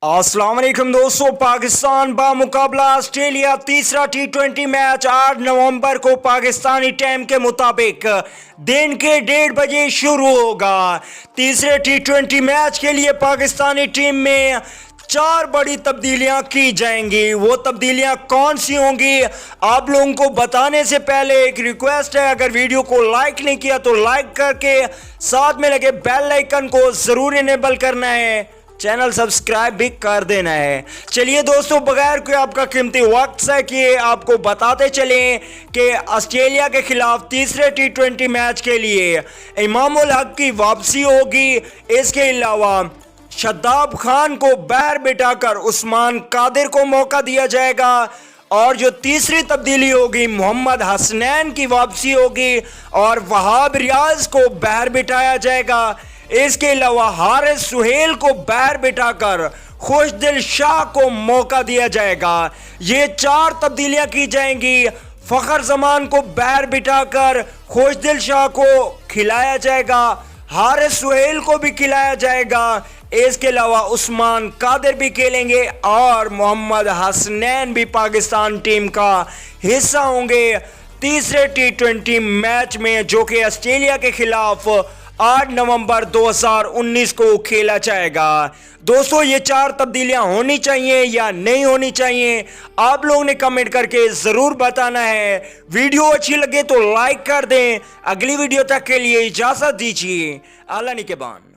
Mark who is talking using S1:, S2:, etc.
S1: अस्सलाम वालेकुम दोस्तों, पाकिस्तान बामुकाबला ऑस्ट्रेलिया तीसरा T20 मैच 8 नवंबर को पाकिस्तानी टाइम के मुताबिक दिन के 1:30 बजे शुरू होगा। तीसरे T20 मैच के लिए पाकिस्तानी टीम में 4 बड़ी तब्दीलियां की जाएंगी। वो तब्दीलियां कौन सी होंगी आप लोगों को बताने से पहले एक रिक्वेस्ट है, अगर वीडियो को लाइक नहीं किया तो लाइक करके साथ में लगे बेल आइकन को जरूर इनेबल करना है, चैनल सब्सक्राइब भी कर देना है। चलिए दोस्तों, बगैर कोई आपका कीमती वक्त से किए आपको बताते चलें कि ऑस्ट्रेलिया के खिलाफ तीसरे T20 मैच के लिए इमामुल हक की वापसी होगी। इसके अलावा शादाब खान को बाहर बिठाकर उस्मान कादिर को मौका दिया जाएगा और जो तीसरी तब्दीली होगी मोहम्मद हसनैन की वापसी होगी और वहाब रियाज को बाहर बिठाया जाएगा। इसके अलावा हारिस सुहेल को बाहर बिठाकर खुशदिल शाह को मौका दिया जाएगा। ये 4 तब्दीलियां की जाएंगी। फखर जमान को बाहर बिठाकर खुशदिल शाह को खिलाया जाएगा, हारिस सुहेल को भी खिलाया जाएगा। इसके अलावा उस्मान कादिर भी खेलेंगे और मोहम्मद हसनैन भी पाकिस्तान टीम का हिस्सा होंगे तीसरे T20 मैच में, जो कि ऑस्ट्रेलिया के खिलाफ 8 नवंबर 2019 को खेला जाएगा। दोस्तों, ये 4 तब्दीलियां होनी चाहिए या नहीं होनी चाहिए आप लोगों ने कमेंट करके जरूर बताना है। वीडियो अच्छी लगे तो लाइक कर दें। अगली वीडियो तक के लिए इजाजत दीजिए। आला निगहबान।